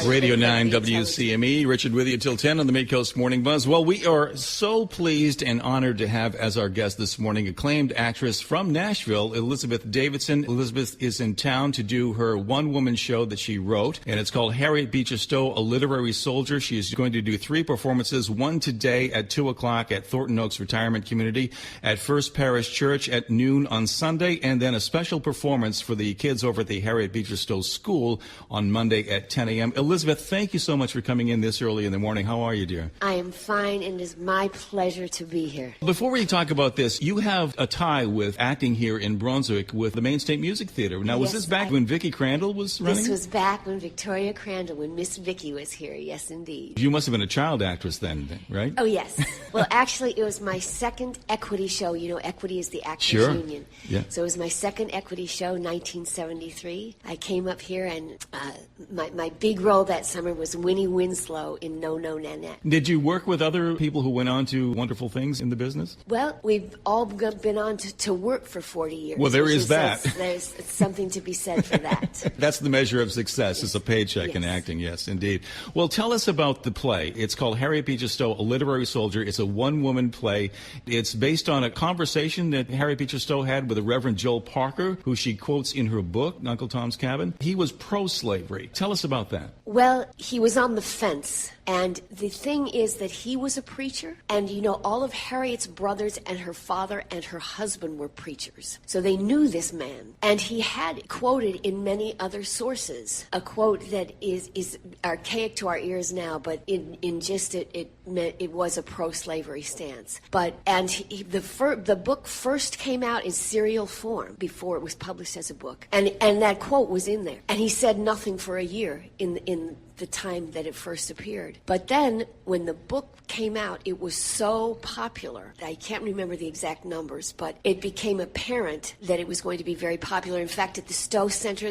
Radio 9 WCME, Richard with you till 10 on the Midcoast Morning Buzz. Well, we are so pleased and honored to have as our guest this morning acclaimed actress from Nashville, Elizabeth Davidson. Elizabeth is in town to do her one-woman show that she wrote, and it's called Harriet Beecher Stowe, A Literary Soldier. She is going to do 3 performances, one today at 2 o'clock at Thornton Oaks Retirement Community, at First Parish Church at noon on Sunday, and then a special performance for the kids over at the Harriet Beecher Stowe School on Monday at 10 a.m. Elizabeth, thank you so much for coming in this early in the morning. How are you, dear? I am fine, and it is my pleasure to be here. Before we talk about this, you have a tie with acting here in Brunswick with the Maine State Music Theater. Now, was this back when Vicki Crandall was running? This was back when Victoria Crandall, when Miss Vicki was here, yes, indeed. You must have been a child actress then, right? Oh, yes. Well, actually, it was my second equity show. You know, equity is the Actors Union. Yeah. So it was my second equity show, 1973. I came up here, and my big role that summer was Winnie Winslow in No No Nanette. Did you work with other people who went on to wonderful things in the business? Well, we've all been on to work for 40 years. Well, there is that. There's something to be said for that. That's the measure of success, is a paycheck in acting, yes, indeed. Well, tell us about the play. It's called Harriet Beecher Stowe, A Literary Soldier. It's a one-woman play. It's based on a conversation that Harriet Beecher Stowe had with the Reverend Joel Parker, who she quotes in her book, Uncle Tom's Cabin. He was pro-slavery. Tell us about that. Well, he was on the fence. And the thing is that he was a preacher, and you know, all of Harriet's brothers and her father and her husband were preachers. So they knew this man. And he had quoted in many other sources a quote that is archaic to our ears now, but in just it meant it was a pro-slavery stance. The book first came out in serial form before it was published as a book. And that quote was in there. And he said nothing for a year in the time that it first appeared. But then when the book came out, it was so popular. I can't remember the exact numbers, but it became apparent that it was going to be very popular. In fact, at the Stowe Center,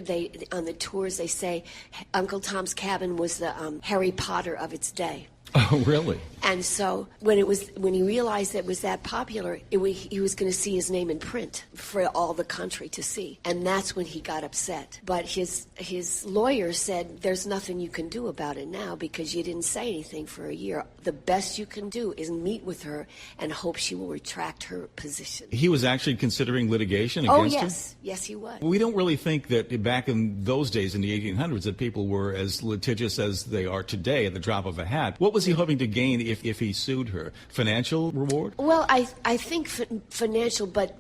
on the tours, they say Uncle Tom's Cabin was the Harry Potter of its day. Oh, really? And so when he realized that it was that popular, he was going to see his name in print for all the country to see. And that's when he got upset. But his lawyer said, there's nothing you can do about it now because you didn't say anything for a year. The best you can do is meet with her and hope she will retract her position. He was actually considering litigation against her? Oh, yes. Yes, he was. We don't really think that back in those days, in the 1800s, that people were as litigious as they are today at the drop of a hat. What was he hoping to gain if he sued her? Financial reward? Well, I think financial, but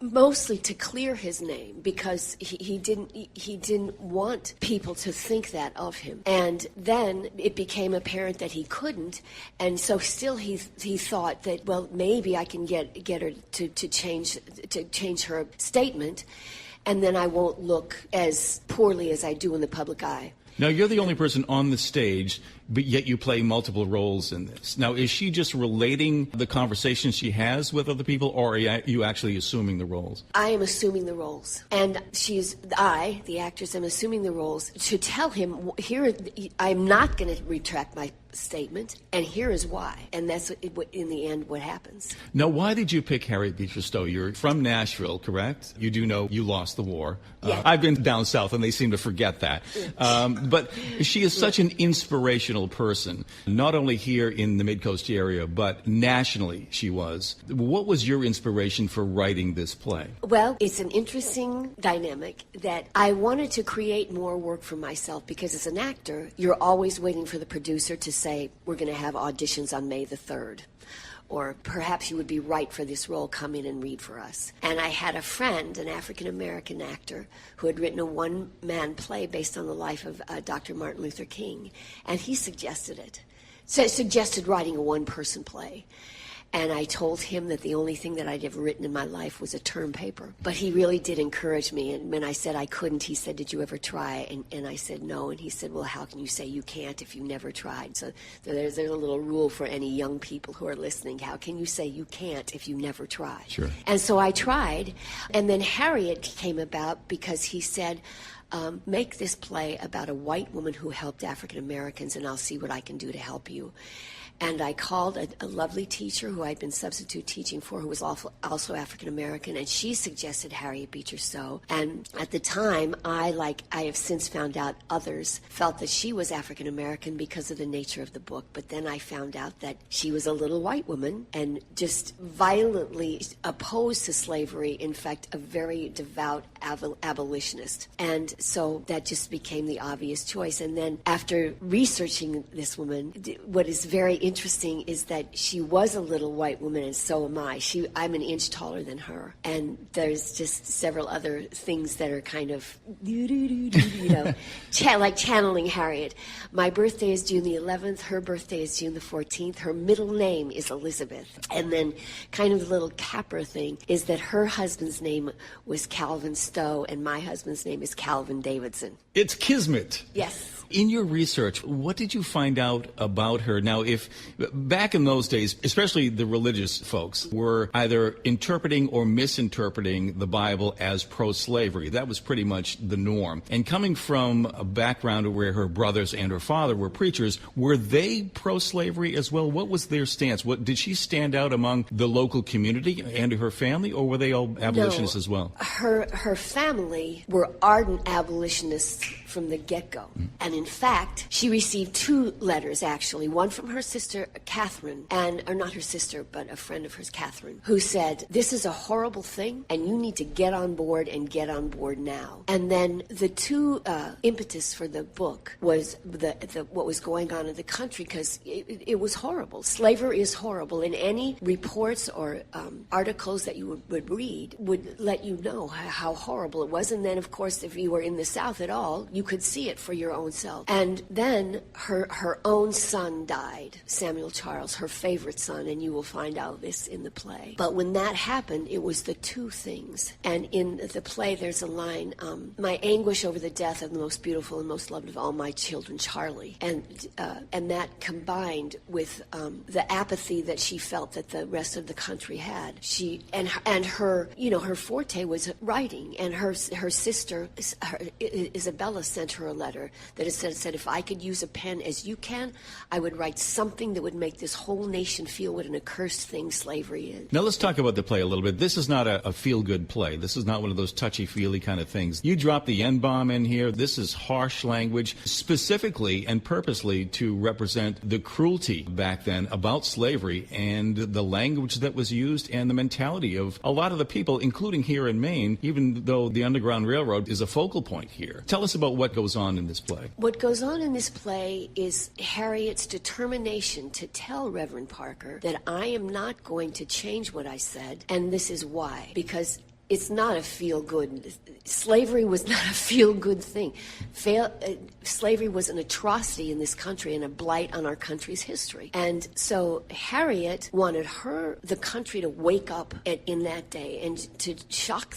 mostly to clear his name, because he didn't want people to think that of him. And then it became apparent that he couldn't, and so still he thought that, well, maybe I can get her to change her statement, and then I won't look as poorly as I do in the public eye. Now, you're the only person on the stage, but yet you play multiple roles in this. Now, is she just relating the conversations she has with other people, or are you actually assuming the roles? I am assuming the roles. And the actress, am assuming the roles to tell him, here, I'm not going to retract my statement, and here is why. And that's, in the end, what happens. Now, why did you pick Harriet Beecher Stowe? You're from Nashville, correct? You do know you lost the war. Yeah. I've been down south, and they seem to forget that. But she is such an inspirational person, not only here in the Midcoast area, but nationally she was. What was your inspiration for writing this play? Well, it's an interesting dynamic that I wanted to create more work for myself, because as an actor, you're always waiting for the producer to say, we're going to have auditions on May the 3rd. Or perhaps you would be right for this role, come in and read for us. And I had a friend, an African-American actor, who had written a one-man play based on the life of Dr. Martin Luther King, and he suggested it. So suggested writing a one-person play. And I told him that the only thing that I'd ever written in my life was a term paper. But he really did encourage me. And when I said I couldn't, he said, did you ever try? And I said no. And he said, well, how can you say you can't if you never tried? So there's a little rule for any young people who are listening. How can you say you can't if you never tried? Sure. And so I tried. And then Harriet came about because he said, make this play about a white woman who helped African Americans, and I'll see what I can do to help you. And I called a lovely teacher who I'd been substitute teaching for, who was also African American, and she suggested Harriet Beecher Stowe. And at the time, I have since found out, others felt that she was African American because of the nature of the book. But then I found out that she was a little white woman and just violently opposed to slavery. In fact, a very devout abolitionist. And so that just became the obvious choice. And then after researching this woman, what is very interesting is that she was a little white woman, and so am I. I'm an inch taller than her. And there's just several other things that are kind of, like channeling Harriet. My birthday is June the 11th. Her birthday is June the 14th. Her middle name is Elizabeth. And then kind of the little capper thing is that her husband's name was Calvin Stowe, and my husband's name is Calvin Davidson. It's Kismet. Yes. In your research, what did you find out about her? Now, if back in those days, especially the religious folks, were either interpreting or misinterpreting the Bible as pro-slavery. That was pretty much the norm. And coming from a background where her brothers and her father were preachers, were they pro-slavery as well? What was their stance? Did she stand out among the local community and her family, or were they all abolitionists as well? Her family were ardent abolitionists from the get-go. And in fact, she received 2 letters, actually, one from her sister, Catherine, or not her sister, but a friend of hers, Catherine, who said, this is a horrible thing, and you need to get on board and get on board now. And then the 2 impetus for the book was what was going on in the country, because it was horrible. Slavery is horrible, and any reports or articles that you would read would let you know how horrible it was. And then, of course, if you were in the South at all, you could see it for your own self. And then her own son died, Samuel Charles, her favorite son, and you will find out this in the play. But when that happened, it was the 2 things. And in the play, there's a line, my anguish over the death of the most beautiful and most loved of all my children, Charlie. And that combined with the apathy that she felt that the rest of the country had. Her forte was writing, and her sister, Isabella, sent her a letter that said, if I could use a pen as you can, I would write something that would make this whole nation feel what an accursed thing slavery is. Now let's talk about the play a little bit. This is not a feel-good play. This is not one of those touchy-feely kind of things. You drop the N-bomb in here. This is harsh language, specifically and purposely to represent the cruelty back then about slavery and the language that was used and the mentality of a lot of the people, including here in Maine, even though the Underground Railroad is a focal point here. Tell us about what goes on in this play. What goes on in this play is Harriet's determination to tell Reverend Parker that I am not going to change what I said, and this is why. Because it's not a feel-good. Slavery was not a feel-good thing. Slavery was an atrocity in this country and a blight on our country's history. And so Harriet wanted the country to wake up in that day and to shock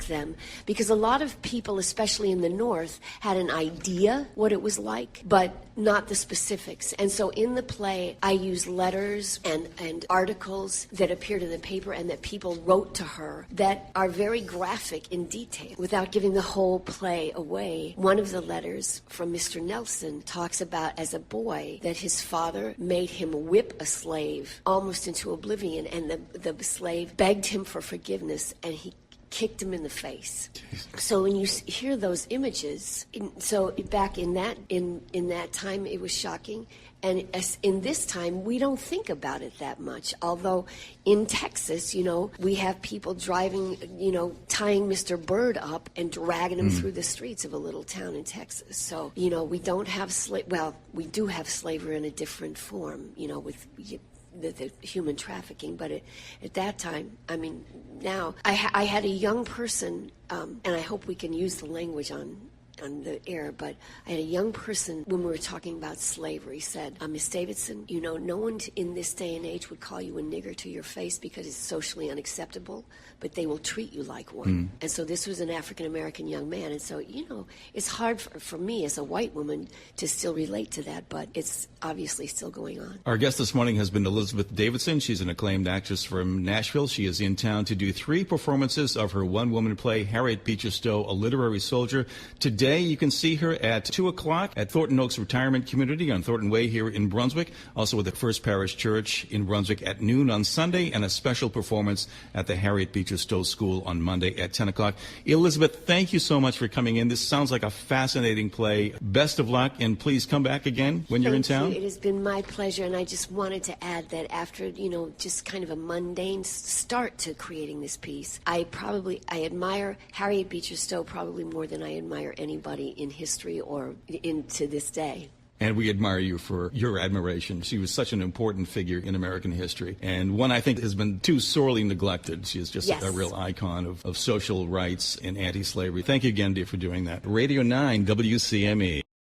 them, because a lot of people, especially in the North, had an idea what it was like, but not the specifics. And so in the play, I use letters and articles that appeared in the paper and that people wrote to her that are very graphic in detail. Without giving the whole play away, one of the letters from Mr. Nelson talks about, as a boy, that his father made him whip a slave almost into oblivion, and the slave begged him for forgiveness, and he kicked him in the face. So when you hear those images, back in that time, it was shocking. And in this time, we don't think about it that much. Although in Texas, we have people driving, tying Mr. Bird up and dragging him through the streets of a little town in Texas. So, we don't have we do have slavery in a different form, with the human trafficking. But at that time, now I had a young person, and I hope we can use the language on the air, but I had a young person, when we were talking about slavery, said, Miss Davidson, no one in this day and age would call you a nigger to your face because it's socially unacceptable, but they will treat you like one. And so this was an African-American young man, and so, it's hard for me as a white woman to still relate to that, but it's obviously still going on. Our guest this morning has been Elizabeth Davidson. She's an acclaimed actress from Nashville. She is in town to do 3 performances of her one-woman play, Harriet Beecher Stowe, A Literary Soldier. Today, day. You can see her at 2 o'clock at Thornton Oaks Retirement Community on Thornton Way here in Brunswick. Also with the First Parish Church in Brunswick at noon on Sunday, and a special performance at the Harriet Beecher Stowe School on Monday at 10 o'clock. Elizabeth, thank you so much for coming in. This sounds like a fascinating play. Best of luck, and please come back again when you're in town. Thank you. It has been my pleasure, and I just wanted to add that after, just kind of a mundane start to creating this piece, I admire Harriet Beecher Stowe probably more than I admire anybody in history or to this day. And we admire you for your admiration. She was such an important figure in American history, and one I think has been too sorely neglected. She is just a real icon of social rights and anti-slavery. Thank you again, dear, for doing that. Radio 9, WCME.